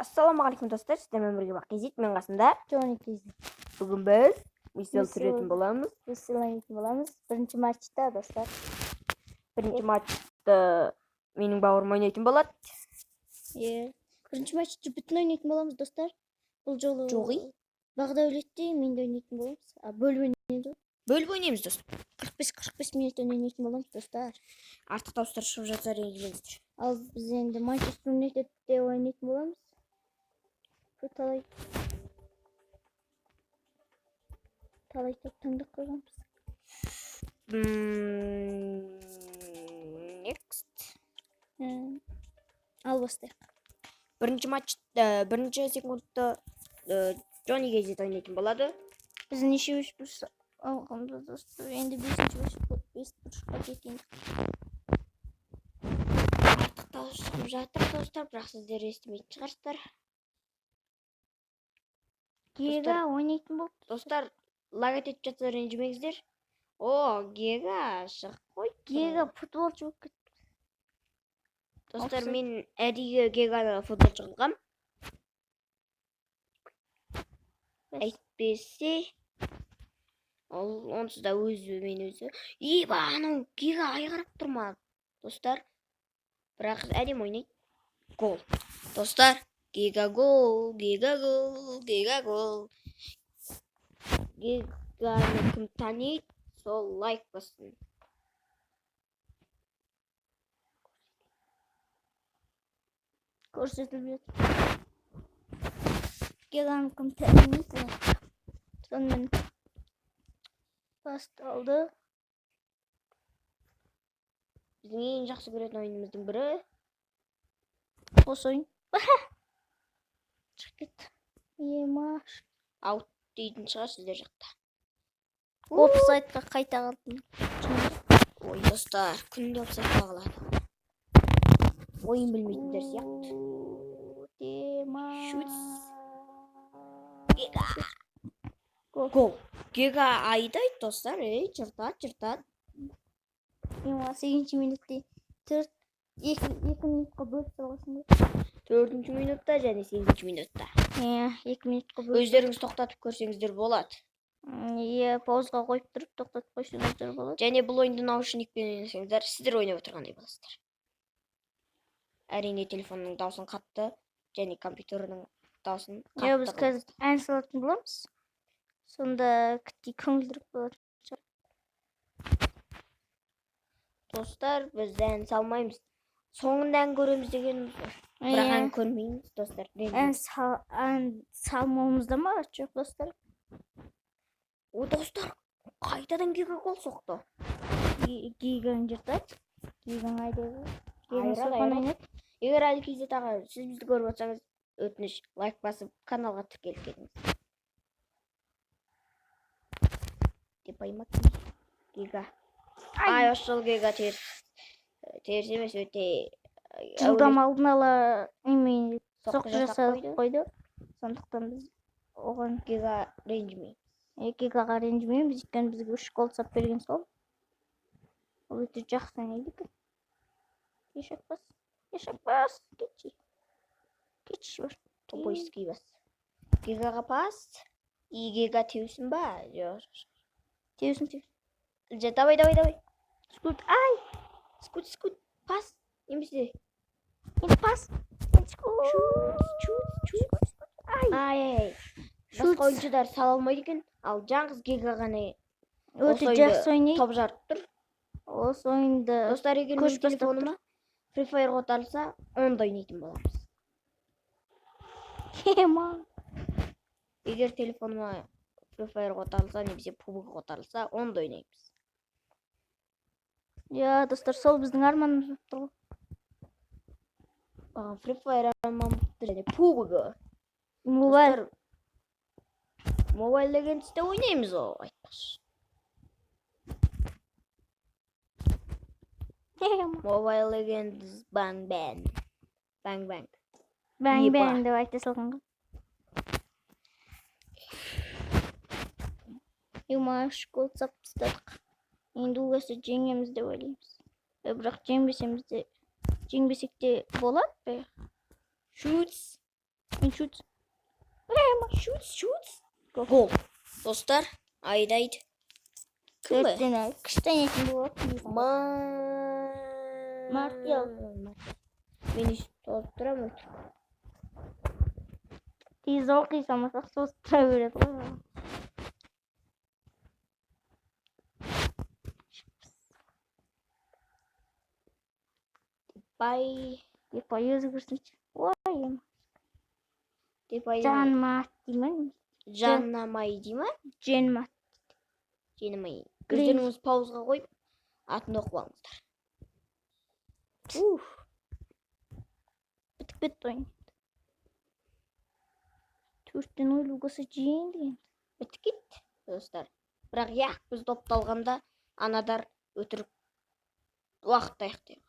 Ассалаумағалейкум достар, сіздермен бірге Бақизит, мен қасымда Жони Кезі. Бүгін біз мисал түсіретін боламыз. Бірінші матчта достар. Бірінші матчты менің бауырым ойнайтын болады. Бірінші матчты бүтін ойнайтын боламыз достар. Бұл жолы Жоғи. Бағдәулетте мен де ойнайтын боламыз. Бөліп ойнаймыз достар. 45 минут ойнайтын боламыз достар. Артық дауыстар шығып жатса ренжімеңіздер. Ал біз енді Манчестер Юнайтедте ойнайтын боламыз. Талай топ таңдап қойғанбыз. Next. Ал бастайық. Бірінші секундта Джони Кезет ойнайтын болады. Біз неше бұрыш алғанбыз достар. Енді 5 бұрышқа кетейік. Артық дауыс шығып жатыр достар, бірақ сіздер естімейтін шығарсыздар. Гега ойнайтын болды. Достар, лаг етіп жатса ренжімеңіздер. Гега шығып қойды. Гега футболшы болып кетті. Достар, мен әдейі Геганы футболшы қылғам. Әйтпесе, онсыз да мен өзі. Анау Гега айғарап тұрмады. Достар, бірақ әдем ойнайды. Гол. Достар, Гега гол, Гега гол, Гега гол. Геганы кім таниды, сол лайк бассын. Көрсетіліп жатыр. Геганы кім таниды. Сонымен басталды. Біздің ең жақсы көретін ойынымыздың бірі осы ойын. Шығып кетті. Аут дейтін шығар сіздер жақта. Офсайдқа қайта қалдым. Ой достар, күнде офсайдқа қалады. Ойын білмейтіндер сияқты. Гега. Гол. Гега айдайды достар, жыртады. 8 минутте 2 минутқа бөліп салғансың ғой. 4 минутта және 8 минутта. 2 минутқа бөліп. Өздеріңіз тоқтатып көрсеңіздер болады. Паузға қойып тұрып тоқтатып қойсаңыздар болады. Және бұл ойынды наушникпен ойнасаңыздар, сіздер ойнап отырғандай боласыздар. Әрине телефонның даусын қатты және компьютердің даусын қатты. Біз қазір ән салатын боламыз. Сонда көңілдірек болады. Достар, біз ән салмаймыз. Соңында ән көреміз деген. Бірақ ән көрмейміз, достар. Ән салмауымызда ма? Жоқ, достар. Достар, қайтадан Гега гол соқты. Геганы жыртады. Геганы айдайды. Егер әлі Кезет аға, сіз бізді көріп отырсаңыз, өтініш лайк басып, каналға тіркеліп кетіңіз. Деп аймақ Гега. Осы жол Гега теріс емес, өте жылдам алдын ала соққы жасап қойды. Сондықтан біз оған Гега ренжімейміз. Гегаға ренжімейміз, өйткені бізге 3 гол сап берген сол. Ол өте жақсы ойнайды екен. Ешақпас. Кетші бар. Топойский бас. Гегаға пас. Гега теусін ба? Теусін. Давай. Скут. Пас. Немесе. Пас. Ай. Басқа ойыншыдар сала алмайды екен. Ал жаңғыз Гега ғана өте жақсы ойнайды. Топ жарып тұр. Осы ойынды достар, егер мен телефоныма Free Fire қотарылса, онда ойнайтын боламыз. Егер телефоныма Free Fire қотарылса, немесе PUBG қотарылса, онда ойнаймыз. Достар, сол біздің арманымыз болып тұр ғой. Free Fire арман болып тұр және PUBG. Mobile Legends'те ойнаймыз ғой, айтпақшы. Mobile Legends Bang Bang деп айта салған ғой. 3 гол сап тастадық. Енді осы жеңеміз деп ойлаймыз. Бірақ жеңбесек те болады. Shoots. Мен шут. Шут. Гол. Достар, айдайды. Кім бі? Төрттен кішкене болады. Мартиал. Мен үш толып тұрамын. Тез оқисамасақ соғыс тұра береді ғой. Депай өзі көрсінші. Ой, Жан Март деймін. Жаннамай дей ма? Жен Март. Женімай. Өздеріңіз паузға қойып, атын оқып алыңыздар. Бітіп кетті ойын. Төрттен ойлуғысы жейін деген. Бітіп кетті, достар. Бірақ біз топталғанда анадар өтірік уақытта аяқтайық.